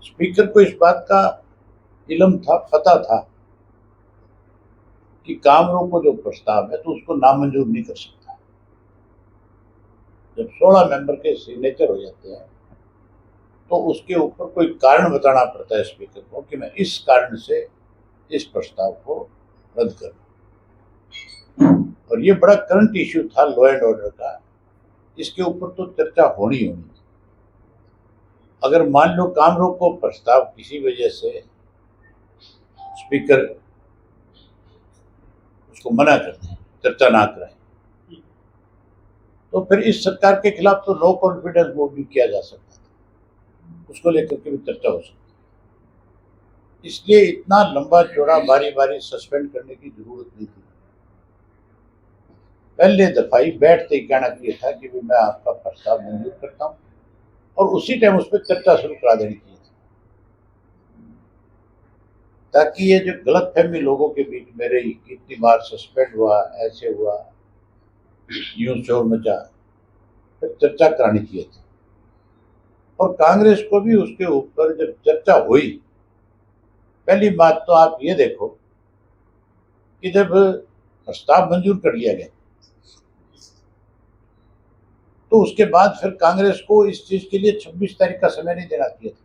Speaker को इस बात का इल्म था, पता था कि काम रोको जो प्रस्ताव है तो उसको नामंजूर नहीं कर सकता। जब 16 मेंबर के सिग्नेचर हो जाते हैं तो उसके ऊपर कोई कारण बताना पड़ता है स्पीकर को कि मैं इस कारण से इस प्रस्ताव को रद्द करूं। और ये बड़ा करंट इश्यू था लॉ एंड ऑर्डर का, इसके ऊपर तो चर्चा होनी होनी। अगर मान लो काम रोको प्रस्ताव किसी वजह से स्पीकर उसको मना कर दें, चर्चा ना कराए, तो फिर इस सरकार के खिलाफ तो नो कॉन्फिडेंस वोट भी किया जा सकता था, उसको लेकर के भी चर्चा हो सकती है। इसलिए इतना लंबा चौड़ा बारी बारी सस्पेंड करने की जरूरत नहीं थी। पहले दफा ही बैठते ही कहना चाहिए था कि मैं आपका प्रस्ताव मंजूर करता हूं और उसी टाइम उस पर चर्चा शुरू करा देनी चाहिए थी, ताकि ये जो गलतफहमी लोगों के बीच में रही, कितनी बार सस्पेंड हुआ, ऐसे हुआ, यूं शोर मचा, फिर चर्चा करानी चाहिए थी। और कांग्रेस को भी उसके ऊपर जब चर्चा हुई, पहली बात तो आप ये देखो कि जब प्रस्ताव मंजूर कर लिया गया तो उसके बाद फिर कांग्रेस को इस चीज के लिए 26 तारीख का समय नहीं देना चाहिए था,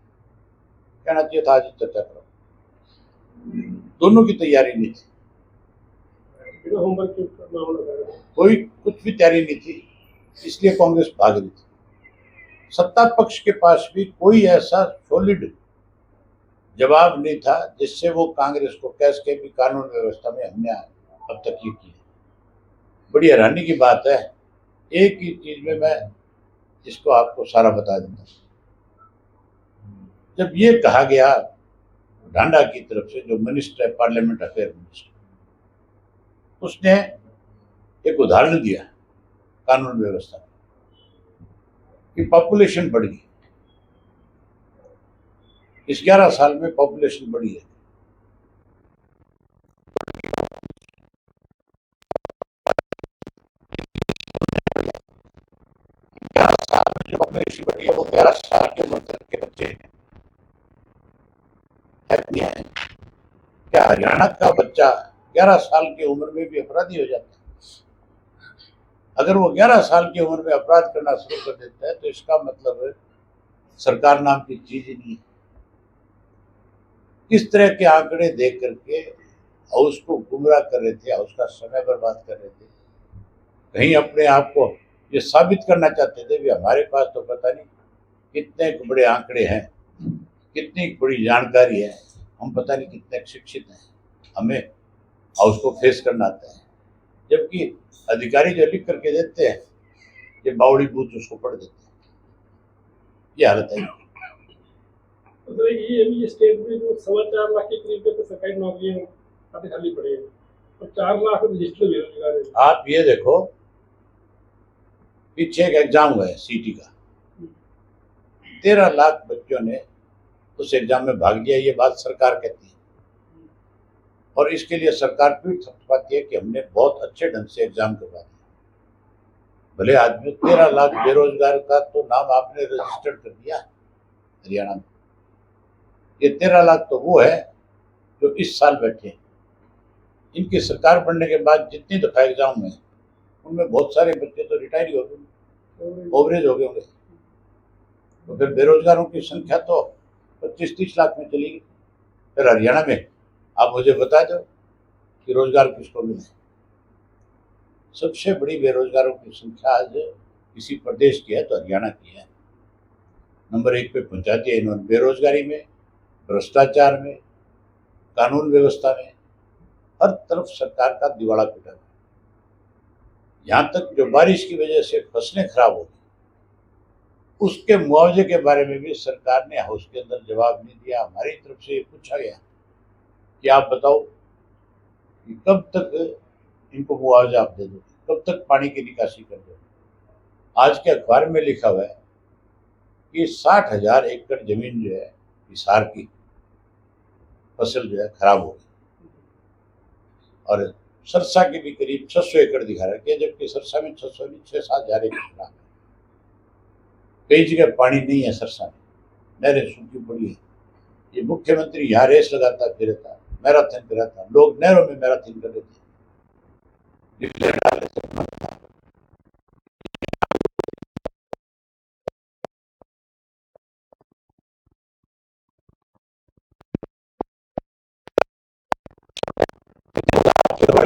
कहना चाहिए था आज ही चर्चा करो। दोनों की तैयारी नहीं थी, कोई कुछ भी तैयारी नहीं थी, इसलिए कांग्रेस भाग रही थी। सत्ता पक्ष के पास भी कोई ऐसा सॉलिड जवाब नहीं था जिससे वो कांग्रेस को कह सके कि कानून व्यवस्था में हमने अब तक ये किया। बड़ी हैरानी की बात है, एक ही चीज में मैं इसको आपको सारा बता दूंगा। जब ये कहा गया ढांडा की तरफ से, जो मिनिस्टर है पार्लियामेंट अफेयर मिनिस्टर, उसने एक उदाहरण दिया कानून व्यवस्था की पॉपुलेशन बढ़ गई, इस 11 साल में पॉपुलेशन बढ़ी है। जो पॉपुलेशन बढ़ी है वो 11 साल के उम्र तक के बच्चे हैं। क्या हरियाणा का बच्चा 11 साल की उम्र में भी अपराधी हो जाता है? अगर वो 11 साल की उम्र में अपराध करना शुरू कर देता है तो इसका मतलब सरकार नाम की चीज ही नहीं है। इस तरह के आंकड़े देख करके हाउस को गुमराह कर रहे थे, हाउस का समय बर्बाद कर रहे थे, कहीं अपने आप को ये साबित करना चाहते थे कि हमारे पास तो पता नहीं कितने बड़े आंकड़े हैं, कितनी बड़ी जानकारी है, हम पता नहीं कितने शिक्षित हैं, हमें हाउस को फेस करना आता है। जबकि अधिकारी जो लिख करके देते हैं ये बावड़ी बूथ उसको पढ़ देते हैं। ये हालत है। तो ये स्टेट में जो 4.25 लाख के करीब तो सरकारी नौकरियां काफी खाली पड़ी है और 4 लाख रजिस्टर्ड बेरोजगार है। आप ये देखो, पीछे एक एग्जाम हुआ है सीटी का, 13 लाख बच्चों ने उस एग्जाम में भाग लिया, ये बात सरकार कहती है। और इसके लिए सरकार पीठ थपथपाती है कि हमने बहुत अच्छे ढंग से एग्जाम करवा दिया। भले आदमी 13 लाख बेरोजगार का तो नाम आपने रजिस्टर्ड कर दिया हरियाणा में, ये 13 लाख तो वो है जो इस साल बैठे हैं। इनकी सरकार बनने के बाद जितनी दफा एग्जाम हुए उनमें बहुत सारे बच्चे तो रिटायर ही हो गए, ओवरेज हो गए होंगे। तो फिर बेरोजगारों की संख्या तो 25-30 लाख में चली गई। फिर हरियाणा में आप मुझे बता दो कि रोजगार किसको मिले। सबसे बड़ी बेरोजगारों की संख्या आज किसी प्रदेश की है तो हरियाणा की है। नंबर 1 पे पहुंचा दिया इन्होंने बेरोजगारी में, भ्रष्टाचार में, कानून व्यवस्था में, हर तरफ सरकार का दिवाला पीटा है। यहाँ तक जो बारिश की वजह से फसलें खराब हो गई उसके मुआवजे के बारे में भी सरकार ने हाउस के अंदर जवाब नहीं दिया। हमारी तरफ से पूछा गया कि आप बताओ कि कब तक इनको मुआवजा आप दे दोगे, कब तक पानी की निकासी कर दोगे। आज के अखबार में लिखा हुआ है कि 60,000 एकड़ जमीन जो है हिसार की फसल जो है खराब हो गई, और सरसा की भी करीब 600 एकड़ दिखा रहा है, जबकि सरसा में 600 नहीं 6-7 हजार एकड़ खराब है। कई जगह पानी नहीं है सरसा में, नहरें सूखी पड़ी है। ये मुख्यमंत्री यहाँ रेस लगाता फिर था, मैराथन करा था, लोग नहरों में मैराथन कर रहे थे।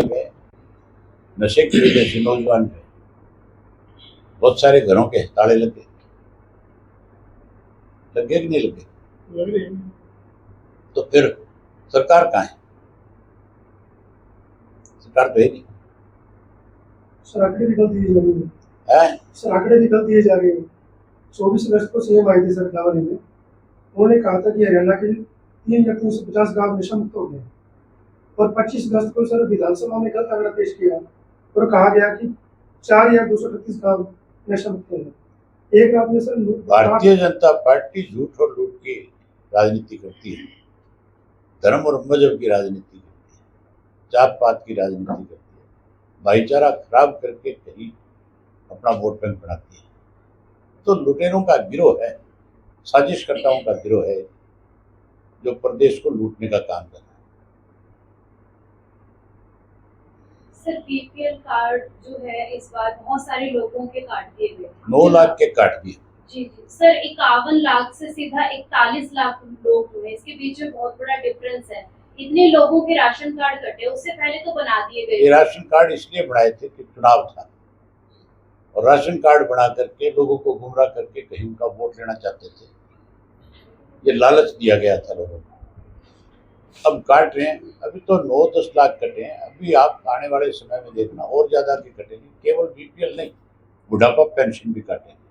में नशे की वजह से नौजवान पे बहुत सारे घरों के ताले लगे कि नहीं लगे? लग रही है। तो फिर सरकार कहाँ है? सरकार तो है नहीं। सर आंकड़े निकल दिए जा रहे हैं। है सर आंकड़े निकल दिए जा रहे हैं। 24 अगस्त को सीएम आए थे सर इटावा में। उन्होंने कहा था कि हरियाणा के 3,350 गांव नशा मुक्त हो गए और 25 अगस्त को सर विधानसभा में गलत आंकड़ा पेश किया और कहा गया कि 4,238 गांव नशा मुक्त हो गए। एक रात में सर भारतीय जनता पार्टी झूठ और लूट की राजनीति करती है, धर्म और मजहब की राजनीति करती है, जात पात की राजनीति करती है, भाईचारा खराब करके कहीं अपना वोट बैंक बनाती है। तो लुटेरों का गिरोह है, साजिशकर्ताओं का गिरोह है जो प्रदेश को लूटने का काम कर रहा है। सर बीपीएल कार्ड जो है इस बार बहुत सारे लोगों के काट दिए गए, 9 लाख के काट दिए। जी जी सर, 51 लाख से सीधा 41 लाख लोग जो है, इसके बीच में बहुत बड़ा डिफरेंस है। इतने लोगों के राशन कार्ड कटे, उससे पहले तो बना दिए गए। ये राशन कार्ड इसलिए बनाए थे कि चुनाव था और राशन कार्ड बना करके लोगों को गुमराह करके कहीं उनका वोट लेना चाहते थे। ये लालच दिया गया था लोगों को। अब काट रहे हैं, अभी तो 9-10 लाख कटे हैं। अभी आप आने वाले समय में देखना और ज्यादा के कटेंगे। केवल बीपीएल नहीं, बुढ़ापा पेंशन भी काटेंगे।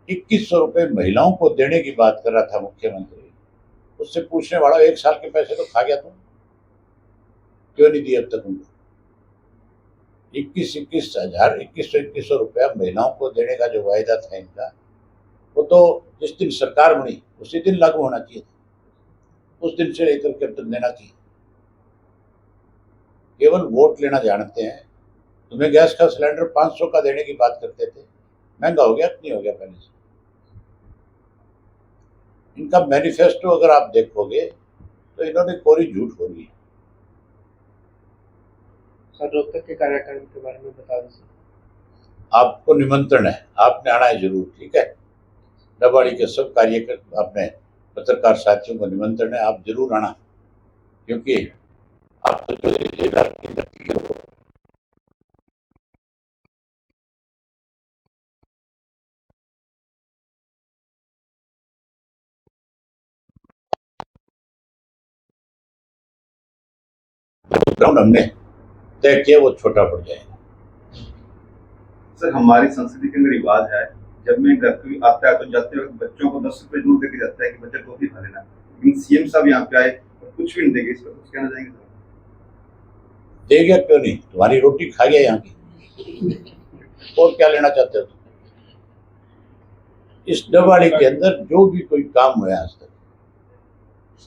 2100 रुपए महिलाओं को देने की बात कर रहा था मुख्यमंत्री। उससे पूछने वाला 1 साल के पैसे तो खा गया तुम, क्यों नहीं दिए अब तक उनको? 21,000 रुपया महिलाओं को देने का जो वायदा था इनका, वो तो जिस दिन सरकार बनी उसी दिन लागू होना चाहिए था। उस दिन से लेकर के अब तक देना चाहिए। केवल वोट लेना जानते हैं। तुम्हें गैस का सिलेंडर 500 का देने की बात करते थे, महंगा हो गया, नहीं हो गया पहले से। इनका मैनिफेस्टो अगर आप देखोगे तो इन्होंने कोरी झूठ बोली है। सर रोहतक के कार्यक्रम के बारे में बता दीजिए। आपको निमंत्रण है, आपने आना है जरूर, ठीक है। डबाड़ी के सब कार्यकर्ता, अपने पत्रकार साथियों को निमंत्रण है, आप जरूर आना, क्योंकि आप तो जो जिला की धरती हो, ग्राउंड हमने तय किया वो छोटा पड़ जाएगा। सर हमारी संस्कृति के अंदर रिवाज है, जब मैं घर पे आता है तो जाते वक्त बच्चों को 10 रुपए जरूर देके जाता है कि बच्चा टॉफी खा लेना। लेकिन सीएम साहब यहाँ पे आए और कुछ भी नहीं देंगे, इस पर कुछ कहना चाहेंगे सर? देगा क्यों नहीं, तुम्हारी रोटी खा गया यहाँ की, और क्या लेना चाहते हो तुम? इस डबाड़ी के अंदर जो भी कोई काम हुआ आज तक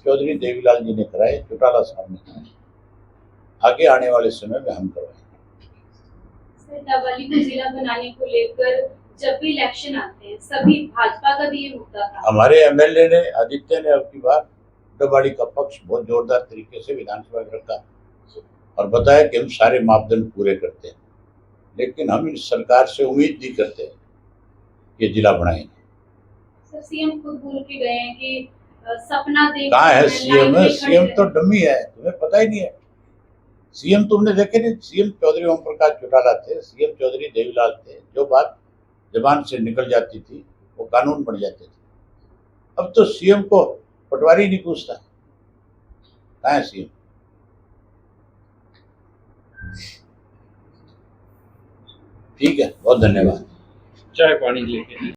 चौधरी देवीलाल जी ने कराए, चौटाला साहब ने कराए, आगे आने वाले समय में हम करवाएंगे। डबली को जिला बनाने को लेकर जब भी इलेक्शन आते हैं, सभी भाजपा का भी ये मुद्दा था। हमारे एमएलए ने, आदित्य ने, अब की बार डबाड़ी का पक्ष बहुत जोरदार तरीके से विधानसभा में रखा और बताया कि हम सारे मापदंड पूरे करते हैं, लेकिन हम इस सरकार से उम्मीद नहीं करते कि जिला बनाएंगे। सर सीएम खुद बोल के गए हैं कि सपना देख। कहाँ है सीएम? सीएम तो डम्मी है, तुम्हें पता ही नहीं है। सीएम तुमने देखे नहीं? सीएम चौधरी ओम प्रकाश चौटाला थे, सीएम चौधरी देवीलाल थे। जो बात जबान से निकल जाती थी वो कानून बन जाते थे। अब तो सीएम को पटवारी नहीं पूछता। कहाँ है सीएम? ठीक है, बहुत धन्यवाद। चाय पानी लेके